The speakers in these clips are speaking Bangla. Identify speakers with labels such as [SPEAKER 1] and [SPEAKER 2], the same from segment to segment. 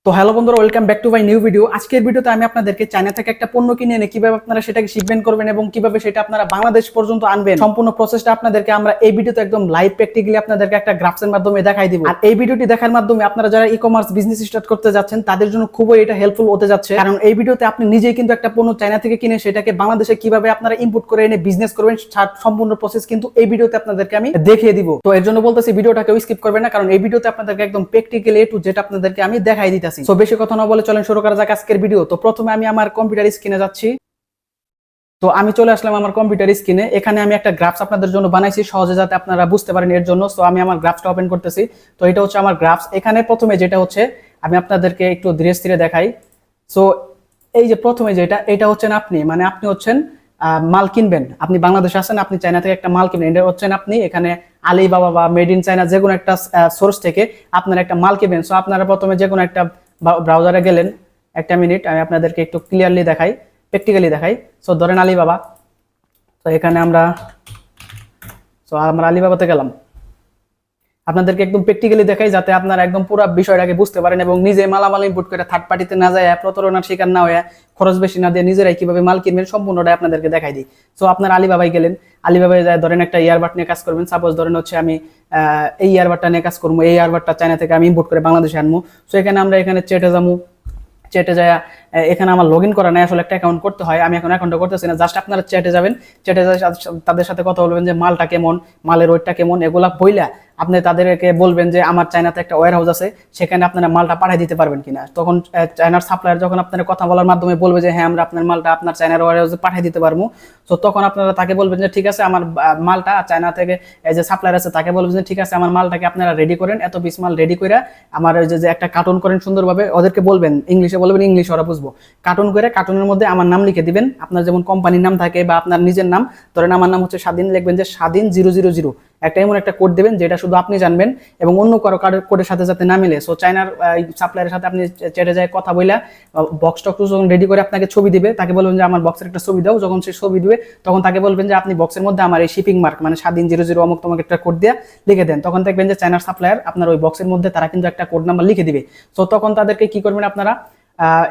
[SPEAKER 1] তো হ্যালো বন্ধুরা, welcome back to my new video. আজকের ভিডিওতে আমি আপনাদেরকে চায়না থেকে একটা পণ্য কিনে এনে কিভাবে আপনারা সেটাকে শিপমেন্ট করবেন এবং কিভাবে সেটা আপনারা বাংলাদেশ পর্যন্ত আনবেন, সম্পূর্ণ প্রসেসটা আপনাদেরকে আমরা এই ভিডিওতে একদম লাইভ প্র্যাকটিক্যালি আপনাদেরকে একটা গ্রাফসের মাধ্যমে দেখাই দিব। আর এই ভিডিওটি দেখার মাধ্যমে আপনারা যারা ই কমার্স বিজনেস স্টার্ট করতে যাচ্ছেন তাদের জন্য খুবই এটা হেল্পফুল হতে যাচ্ছে, কারণ এই ভিডিওতে আপনি নিজেই কিন্তু একটা পণ্য চায়না থেকে কিনে সেটাকে বাংলাদেশে কিভাবে আপনারা ইম্পোর্ট করে এনে বিজনেস করবেন সম্পূর্ণ প্রসেস কিন্তু এই ভিডিওতে আপনাদেরকে আমি দেখিয়ে দিব। তো এর জন্য বলতেছি ভিডিওটা কেউ স্কিপ করবেন না, কারণ এই ভিডিওতে আপনাদেরকে একদম প্র্যাকটিক্যালি এ টু জেড আপনাদেরকে আমি দেখাই দিতেছি। তো বেশি কথা না বলে চলেন শুরু করা যাক আজকের ভিডিও। তো প্রথমে আমি আমার কম্পিউটার স্ক্রিনে যাচ্ছি। তো আমি চলে আসলাম আমার কম্পিউটার স্ক্রিনে। এখানে আমি একটা গ্রাফস আপনাদের জন্য বানাইছি সহজে যাতে আপনারা বুঝতে পারেন এর জন্য। তো আমি আমার গ্রাফসটা ওপেন করতেছি। তো এটা হচ্ছে আমার গ্রাফস। এখানে প্রথমে যেটা হচ্ছে আমি আপনাদেরকে একটু ধীরে ধীরে দেখাই। সো এই যে প্রথমে যেটা, এটা হচ্ছেন আপনি, মানে আপনি হচ্ছেন মাল কিনবেন, আপনি বাংলাদেশে আছেন, আপনি চায়না থেকে একটা মাল কিনবেন, এটা হচ্ছেন আপনি। এখানে আলিবাবা বা মেড ইন চায়না যে কোনো একটা সোর্স থেকে আপনারা একটা মাল কিনবেন। সো আপনারা প্রথমে যে কোনো একটা ব্রাউজারে গেলেন। একটা মিনিট, আমি আপনাদেরকে একটু ক্লিয়ারলি দেখাই, প্র্যাকটিক্যালি দেখাই। সো ধরেন আলিবাবা। তো এখানে আমরা আলিবাবাতে গেলাম। আপনাদেরকে একদম প্র্যাকটিক্যালি দেখাই যাতে আপনারা একদম পুরো বিষয়টাকে বুঝতে পারেন এবং নিজে মালামাল ইম্পোর্ট করে থার্ড পার্টিতে না যায়, প্রতারণার শিকার না হয়ে, খরচ বেশি না দিয়ে নিজেরাই কিভাবে মাল কিনবেন সম্পূর্ণটাই আপনাদেরকে দেখাই দিই। সো আপনারা আলিবাবাই গেলেন। আলিবাবায় যায় ধরেন একটা ইয়ারবাড নিয়ে কাজ করবেন। সাপোজ ধরেন হচ্ছে আমি এই ইয়ারবাডটা নিয়ে কাজ করবো, এই ইয়ারবাডটা চায়না থেকে আমি ইম্পোর্ট করে বাংলাদেশে আনবো। সো এখানে আমরা এখানে চেটে যাবো। চেটে যায় এখানে আমার লগ ইন করা নাই, আসলে একটা অ্যাকাউন্ট করতে হয়। আমি এখন অ্যাকাউন্টটা করতেছি না, জাস্ট আপনারা চেটে যাবেন। চেটে তাদের সাথে কথা বলবেন যে মালটা কেমন, মালের ওয়েটটা কেমন, এগুলা বইলা আপনি তাদেরকে বলবেন যে আমার চায়নাতে একটা ওয়্যার হাউস আছে, সেখানে আপনারা মালটা পাঠিয়ে দিতে পারবেন কিনা। তখন চায়নার সাপ্লায়ার যখন আপনার কথা বলার মাধ্যমে বলবে যে হ্যাঁ আমরা আপনার মালটা আপনার চায়নার ওয়্যার হাউসে পাঠিয়ে দিতে পারবো, তো তখন আপনারা তাকে বলবেন যে ঠিক আছে আমার মালটা চায়না থেকে এই যে সাপ্লায়ার আছে তাকে বলবেন যে ঠিক আছে আমার মালটাকে আপনারা রেডি করেন, এত পিস মাল রেডি করে আমার ওই যে একটা কার্টুন করেন সুন্দরভাবে। ওদেরকে বলবেন, ইংলিশে বলবেন, ইংলিশ ওরা বুঝবো। কার্টুন করে কার্টুনের মধ্যে আমার নাম লিখে দিবেন, আপনার যেমন কোম্পানির নাম থাকে বা আপনার নিজের নাম। ধরেন আমার নাম হচ্ছে স্বাধীন, লিখবেন যে স্বাধীন 000, একটা এমন একটা কোড দেবেন যেটা শুধু আপনি জানবেন এবং অন্য কারো কোডের সাথে যাতে না মিলে। সো চায়নার সাপ্লায়ারের সাথে আপনি চেটে যায় কথা বইলা বক্স টক্স যখন রেডি করে আপনাকে ছবি দিবে, তাকে বলবেন যে আমার বক্সের একটা ছবি দাও। যখন সে ছবি দিবে তখন তাকে বলবেন যে আপনি বক্সের মধ্যে আমার এই শিপিং মার্ক মানে স্বাধীন 00 অমুক তমুক একটা কোড দিয়ে লিখে দেন। তখন দেখবেন যে চায়নার সাপ্লায়ার আপনার ওই বক্সের মধ্যে তারা কিন্তু একটা কোড নাম্বার লিখে দিবে। সো তখন তাদেরকে কি করবেন আপনারা,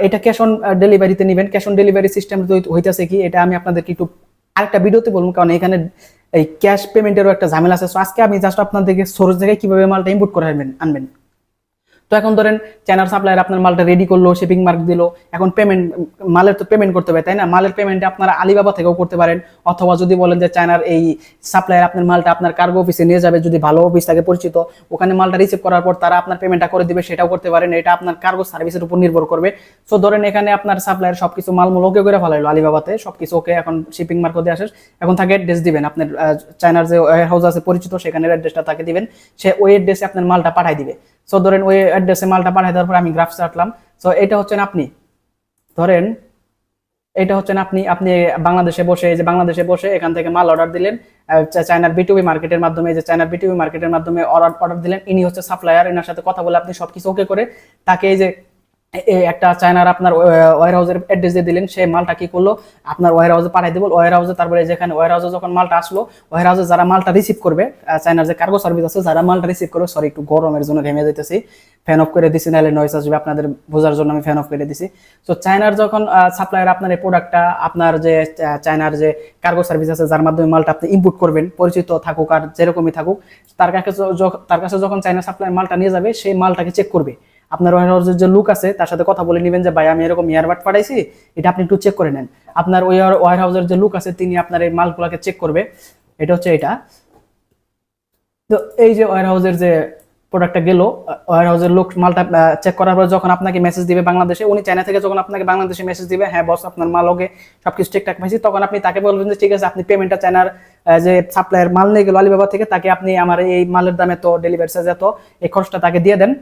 [SPEAKER 1] এটা ক্যাশ অন ডেলিভারিতে নেবেন। ক্যাশ অন ডেলিভারি সিস্টেম হইতেছে কি, এটা আমি আপনাদেরকে একটু আরেকটা ভিডিওতে বলবো, কারণ এখানে এই ক্যাশ পেমেন্টেরও একটা ঝামেলা আছে। আজকে আমি জাস্ট আপনাদেরকে সোর্স থেকে কিভাবে মালটা ইম্পোর্ট করে আনবেন। তো এখন ধরেন চায়নার সাপ্লায়ার আপনার মালটা রেডি করলো, শিপিং মার্ক দিল, এখন পেমেন্ট, মালের তো পেমেন্ট করতে হবে তাই না। মালের পেমেন্টে আপনারা আলিবাবা থেকেও করতে পারেন, অথবা যদি বলেন যে চায়নার এই সাপ্লায়ার আপনার মালটা আপনার কার্গো অফিসে নিয়ে যাবে, যদি ভালো অফিস থাকে পরিচিত, ওখানে মালটা রিসিভ করার পর তারা আপনার পেমেন্টটা করে দিবে, সেটাও করতে পারেন। এটা আপনার কার্গো সার্ভিসের উপর নির্ভর করবে। সো ধরেন এখানে আপনার সাপ্লায়ার সবকিছু মালমূল ওকে করে ফেলাইলো আলিবাবাতে, সবকিছু ওকে, এখন শিপিং মার্ক দিয়ে আসে, এখন তাকে অ্যাড্রেস দিবেন, আপনার চায়নার যে ওয়্যার হাউস আছে পরিচিত সেখানে অ্যাড্রেসটা তাকে দিবেন, সে ওই অ্যাড্রেসে আপনার মালটা পাঠাই দিবে। সো ধরেন ওই অ্যাড্রেসে মালটা পাঠিয়ে দেওয়ার পর আমি গ্রাফস আঁটলাম। সো এটা হচ্ছেন আপনি, ধরেন এটা হচ্ছেন আপনি বাংলাদেশে বসে, এই যে বাংলাদেশে বসে এখান থেকে মাল অর্ডার দিলেন চায়নার বিটুবি মার্কেটের মাধ্যমে, যে চায়নার বিটুবি মার্কেটের মাধ্যমে অর্ডার দিলেন। ইনি হচ্ছে সাপ্লায়ার, এনার সাথে কথা বলে আপনি সবকিছু ওকে করে তাকে এই যে একটা চায়নার আপনার ওয়্যার হাউসের অ্যাড্রেস দিয়ে দিলেন, সেই মালটা কি করলো আপনার ওয়্যার হাউসে পাঠিয়ে দেবো। ওয়্যার হাউসে তারপরে যেখানে ওয়্যার হাউসে যখন মালটা আসলো, ওয়্যার হাউসে যারা মালটা রিসিভ করবে, চায়নার যে কার্গো সার্ভিস আছে যারা মালটা রিসিভ করবে, সরি একটু গরমের জন্য ঘেমে যেতেছি, ফ্যান অফ করে দিছি, নাহলে নয়েজ আসবে, আপনাদের বোঝার জন্য আমি ফ্যান অফ করে দিছি। তো চায়নার যখন সাপ্লায়ার আপনার এই প্রোডাক্টটা আপনার যে চায়নার যে কার্গো সার্ভিস আছে যার মাধ্যমে মালটা আপনি ইম্পোর্ট করবেন, পরিচিত থাকুক আর যেরকমই থাকুক, তার কাছে যখন চায়না সাপ্লায়ার মালটা নিয়ে যাবে, সেই মালটাকে চেক করবে। আপনার ওয়্যার হাউসের যে লুক আছে তার সাথে কথা বলে নেবেন যে ভাই আমি এরকম ইয়ারবাড পাঠাইছি, এটা আপনি একটু চেক করে নেন। আপনার ওয়্যার হাউসের যে লুক আছে তিনি আপনার এই মালগুলোকে চেক করবে। এটা হচ্ছে এটা। তো এই যে ওয়্যার হাউসের যে প্রোডাক্টটা গেল, ওয়্যার হাউসের লোক মালটা চেক করার পর যখন আপনাকে মেসেজ দিবে বাংলাদেশে, উনি চায়না থেকে যখন আপনাকে বাংলাদেশে মেসেজ দিবে, হ্যাঁ বস আপনার মাল ওকে সবকিছু ঠিকঠাক পাইছি, তখন আপনি তাকে বলবেন যে ঠিক আছে আপনি পেমেন্টটা চায়নার যে সাপ্লায়ার মাল নিয়ে গেল আলিবাবা থেকে, তাকে আপনি আমার এই মালের দামে তো ডেলিভারি চার্জ এত, এই খরচটা তাকে দিয়ে দেন,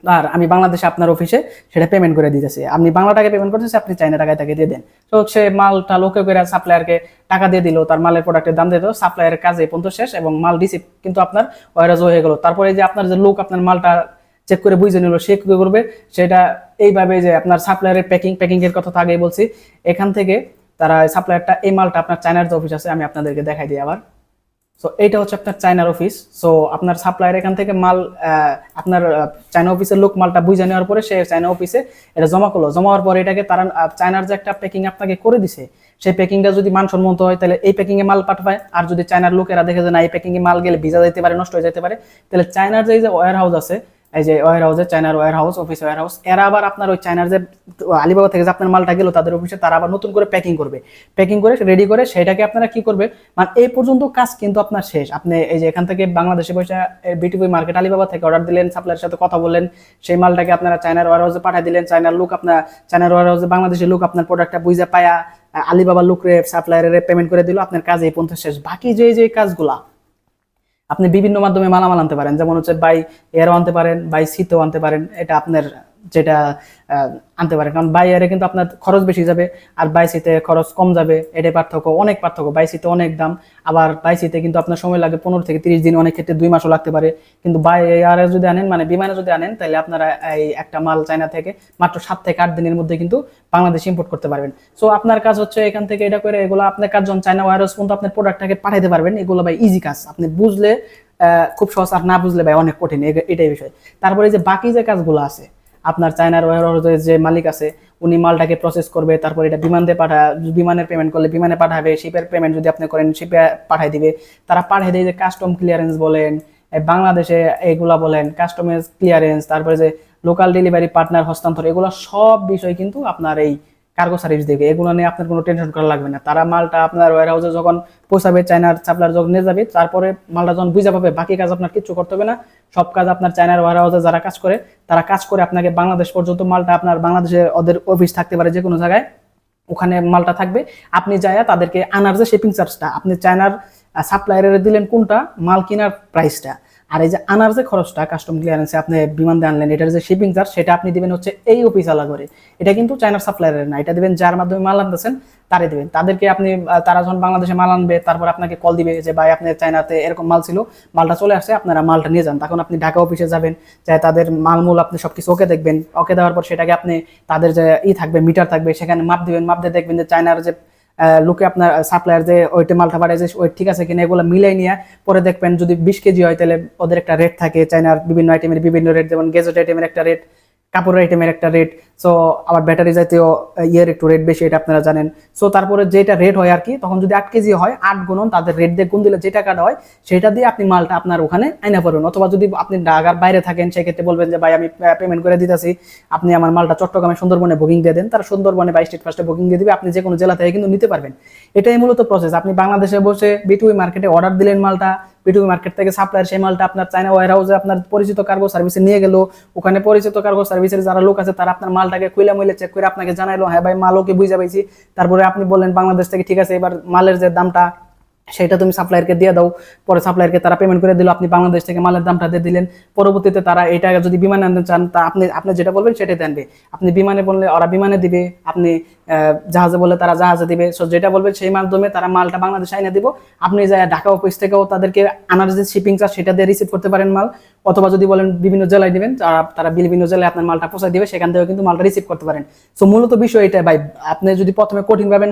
[SPEAKER 1] আর আমি বাংলাদেশে আপনার অফিসে সেটা পেমেন্ট করে দিতেছি। আপনি বাংলা টাকায় পেমেন্ট করতেছি, আপনি চায়না টাকায় তাকে দিয়ে দেন। তো সে মালটা লোকে করে সাপ্লায়ারকে টাকা দিয়ে দিল, তার মালের প্রোডাক্টের দাম দিয়ে দিল, সাপ্লায়ারের কাজে পর্যন্ত শেষ এবং মাল রিসিভ কিন্তু আপনার ওয়্যারহাউস হয়ে গেল। তারপরে যে আপনার যে লোক আপনার মালটা চেক করে বুঝে নিল, সে কি করবে সেটা এইভাবে, যে আপনার সাপ্লায়ারের প্যাকিং এর কথা তো আগেই বলছি, এখান থেকে তারা সাপ্লায়ারটা এই মালটা আপনার চায়নার যে অফিস আছে, আমি আপনাদেরকে দেখাই দিই আবার। সো এইটা হচ্ছে আপনার চায়নার অফিস। সো আপনার সাপ্লায়ার এখান থেকে মাল আপনার চায়না অফিসের লোক মালটা বুঝে নেওয়ার পরে সে চায়না অফিসে এটা জমা করলো, জমা হওয়ার পরে এটাকে তারা চায়নার যে একটা প্যাকিং আপনাকে করে দিছে, সেই প্যাকিংটা যদি মানসম্মত হয় তাহলে এই প্যাকিং এ মাল পাঠায়। আর যদি চায়নার লোকেরা দেখে যে না এই প্যাকিং এ মাল গেলে ভিজা যেতে পারে, নষ্ট হয়ে যেতে পারে, তাহলে চায়নার যে ওয়্যার হাউস আছে, এই যে ওয়্যার হাউসে চায়নার warehouse, office warehouse, এরা আবার আপনার ওই চায়নার যে আলিবাবা থেকে যে আপনার মালটা গেল তাদের অফিসে, তারা আবার নতুন করে প্যাকিং করবে, প্যাকিং করে রেডি করে সেটাকে আপনারা কি করবে, মানে এই পর্যন্ত কাজ কিন্তু আপনার শেষ। আপনি এই যে এখান থেকে বাংলাদেশে পয়সা বিটিভি মার্কেট আলিবাবা থেকে অর্ডার দিলেন, সাপ্লায়ারের সাথে কথা বললেন, সেই মালটাকে আপনারা চায়নার ওয়্যার হাউসে পাঠিয়ে দিলেন, চায়নার লোক আপনার চায়নার ওয়্যার হাউসে বাংলাদেশের লোক আপনার প্রোডাক্টটা বুঝে পায়া আলিবাবার লোকরে সাপ্লায়ারের পেমেন্ট করে দিল, আপনার কাজ এই পর্যন্ত শেষ। বাকি যে কাজগুলা আপনি বিভিন্ন মাধ্যমে মালামাল আনতে পারেন, যেমন হচ্ছে বাই এয়ারও আনতে পারেন, বাই সিতেও আনতে পারেন, এটা আপনার যেটা আনতে পারেন। কারণ বাই এয়ারে কিন্তু আপনার খরচ বেশি যাবে আর বাই সিতে খরচ কম যাবে, এটাই পার্থক্য, অনেক পার্থক্য। বাই সিতে অনেক দাম, আবার বাই সিতে কিন্তু আপনার সময় লাগে 15 থেকে 30 দিন, অনেক ক্ষেত্রে 2 মাসও লাগতে পারে। কিন্তু বাই এয়ারে যদি আনেন, মানে বিমানে যদি আনেন, তাহলে আপনারা এই একটা মাল চায়না থেকে মাত্র 7 থেকে 8 দিনের মধ্যে কিন্তু বাংলাদেশে ইম্পোর্ট করতে পারবেন। সো আপনার কাজ হচ্ছে এখান থেকে এটা করে এগুলো আপনার কাজ, যখন চায়না ওয়্যার হাউস পর্যন্ত আপনার প্রোডাক্টটাকে পাঠাতে পারবেন, এগুলো ভাই ইজি কাজ, আপনি বুঝলে খুব সহজ, আর না বুঝলে ভাই অনেক কঠিন, এটাই বিষয়। তারপরে যে বাকি যে কাজগুলো আছে, আপনার চায়নার ওয়্যার হাউসের যে মালিক আছে উনি মালটাকে প্রসেস করবে, তারপর এটা বিমান দিয়ে বিমানের পেমেন্ট করলে বিমানে পাঠাবে, শিপের পেমেন্ট যদি আপনি করেন শিপে পাঠিয়ে দিবে, তারা পাঠিয়ে দেয় যে কাস্টম ক্লিয়ারেন্স বলেন, বাংলাদেশে এগুলা বলেন কাস্টমের ক্লিয়ারেন্স, তারপরে যে লোকাল ডেলিভারি পার্টনার হস্তান্তর, এগুলো সব বিষয় কিন্তু আপনার এই কার্গো সার্ভিস দেবে। এগুলো নিয়ে আপনার কোনো টেনশন করা লাগবে না। তারা মালটা আপনার ওয়্যার হাউসে যখন পৌঁছাবে, চায়নার সাপ্লায়ার যখন নিয়ে যাবে, তারপরে মালটা যখন বুঝে পাবে, বাকি কাজ আপনার কিচ্ছু করতে হবে না। সব কাজ আপনার চায়নার ওয়্যার হাউসে যারা কাজ করে, তারা কাজ করে আপনাকে বাংলাদেশ পর্যন্ত মালটা, আপনার বাংলাদেশে ওদের অফিস থাকতে পারে যে কোনো জায়গায়, ওখানে মালটা থাকবে। আপনি যায়া তাদেরকে আনার যে শিপিং চার্জটা, আপনি চায়নার সাপ্লায়ারে দিলেন কোনটা, মাল কেনার প্রাইসটা, আর এই যে আনার যে খরচটা কাস্টম ক্লিয়ারেন্সে আপনি বিমান দিয়ে আনলেন, এটার যে শিপিং চার্জ, সেটা আপনি দিবেন হচ্ছে এই অফিস আলাদা করে। এটা কিন্তু চায়নার সাপ্লায়ারের না, এটা দিবেন যার মাধ্যমে মাল আনতেছেন তারে দিবেন। তাদেরকে আপনি, তারা যখন বাংলাদেশে মাল আনবে, তারপর আপনাকে কল দিবে যে ভাই আপনার চায়নাতে এরকম মাল ছিল, মালটা চলে আসছে, আপনারা মালটা নিয়ে যান। তখন আপনি ঢাকা অফিসে যাবেন, চাই তাদের মালমূল আপনি সবকিছু ওকে দেখবেন, ওকে দেওয়ার পর সেটাকে আপনি তাদের যে থাকবে, মিটার থাকবে, সেখানে মাপ দিবেন, মাপ দিয়ে দেখবেন যে চায়নার যে লোকে আপনার সাপ্লায়ার যে ওইটা মালটা পাঠায় যে ওই ঠিক আছে কিনা, এগুলো মিলাই নিয়ে পরে দেখবেন যদি 20 কেজি হয় তাহলে ওদের একটা রেট থাকে, চায়নার বিভিন্ন আইটেমের বিভিন্ন রেট, যেমন গেজেট আইটেমের একটা রেট, কাপড়ের আইটেমের একটা রেট, সো আবার ব্যাটারি জাতীয় ইয়ের একটু রেট বেশি, এটা আপনারা জানেন। সো তারপরে যেটা রেট হয় আর কি, তখন যদি 8 কেজি হয় 8 গুণন তাদের রেট দিয়ে গুণ দিলে যে টাকাটা হয়, সেটা দিয়ে আপনি মালটা আপনার ওখানে আইনা পারবেন। অথবা যদি আপনি ঢাকার বাইরে থাকেন, সেক্ষেত্রে বলবেন যে ভাই আমি পেমেন্ট করে দিতেছি, আপনি আমার মালটা চট্টগ্রামে সুন্দরবনে বুকিং দিয়ে দেন, তারা সুন্দরবনে বা স্টেট ফার্স্টে বুকিং দিয়ে দিবে, আপনি যে কোনো জেলা থেকে কিন্তু নিতে পারবেন। এটাই মূলত প্রসেস। আপনি বাংলাদেশে বসে বিটুই মার্কেটে অর্ডার দিলেন মালটা, বিটুই মার্কেট থেকে সাপ্লায়ার সেই মালটা আপনার চায়না ওয়্যার হাউসে আপনার পরিচিত কার্গো সার্ভিসে নিয়ে গেল, ওখানে পরিচিত কার্গো সার্ভিসের যারা লোক আছে তারা আপনার মালটাকে খুইলা মুইলা চেক করে আপনাকে জানাইলো, হ্যাঁ ভাই মাল ওকে বুঝা পাইছি। তারপরে আপনি বললেন বাংলাদেশ থেকে, ঠিক আছে এবার মালের যে দামটা সেটা তুমি সাপ্লায়ারকে দিয়ে দাও, পরে সাপ্লায়ারকে তারা পেমেন্ট করে দিল, আপনি বাংলাদেশ থেকে মালের দামটা দিয়ে দিলেন। পরবর্তীতে তারা এটা যদি বিমানে আনতে চান, তা আপনি যেটা বলবেন সেটাই দেনবে। আপনি বিমানে বললে ওরা বিমানে দিবে, আপনি জাহাজে বললে তারা জাহাজে দিবে। সো যেটা বলবেন সেই মাধ্যমে তারা মালটা বাংলাদেশে এনে দিব। আপনি যাই ঢাকা অফিস থেকেও তাদেরকে আনার যে শিপিং চার্জ সেটা দিয়ে রিসিভ করতে পারেন মাল, অথবা যদি বলেন বিভিন্ন জেলায় দিবেন, তারা বিভিন্ন জেলায় আপনার মালটা পৌঁছে দিবে, সেখান থেকেও কিন্তু মালটা রিসিভ করতে পারেন। সো মূলত বিষয় এটা ভাই, আপনি যদি প্রথমে কঠিন ভাবেন,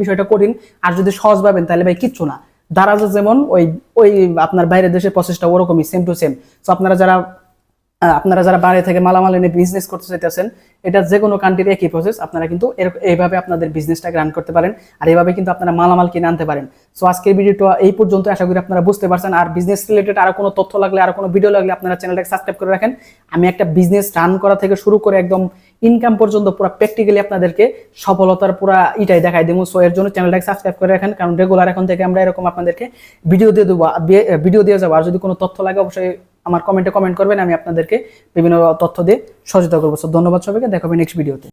[SPEAKER 1] বিষয়টা কঠিন, আর যদি সহজ ভাবেন তাহলে ভাই কিচ্ছু না। দারাজে যেমন ওই ওই আপনার বাইরের দেশের প্রসেসটা ওরকমই, সেম টু সেম। সো আপনারা যারা বাইরে থেকে মালামাল এনে বিজনেস করতে চাইতেছেন, এটা যে কোনো কান্ট্রির একই প্রসেস, আপনারা কিন্তু এইভাবে আপনাদের বিজনেসটাকে রান করতে পারেন, আর এইভাবে কিন্তু আপনারা মালামাল কিনে আনতে পারেন। সো আজকের ভিডিওটা এই পর্যন্ত, আশা করি আপনারা বুঝতে পারছেন। আর বিজনেস রিলেটেড আরো কোনো তথ্য লাগলে, আরো কোনো ভিডিও লাগলে আপনারা চ্যানেলটাকে সাবস্ক্রাইব করে রাখেন। আমি একটা বিজনেস রান করা থেকে শুরু করে একদম ইনকাম পর্যন্ত পুরো প্র্যাকটিক্যালি আপনাদেরকে সফলতার পুরো ইটাই দেখাই দেবো। সো এর জন্য চ্যানেলটাকে সাবস্ক্রাইব করে রাখেন, কারণ রেগুলার এখন থেকে আমরা এরকম আপনাদেরকে ভিডিও দিয়ে যাবো। আর যদি কোনো তথ্য লাগে অবশ্যই আমার কমেন্টে কমেন্ট করবেন, আমি আপনাদেরকে বিভিন্ন তথ্য দিয়ে সহযোগিতা করবো। সো ধন্যবাদ সবাইকে, দেখা হবে নেক্সট ভিডিওতে।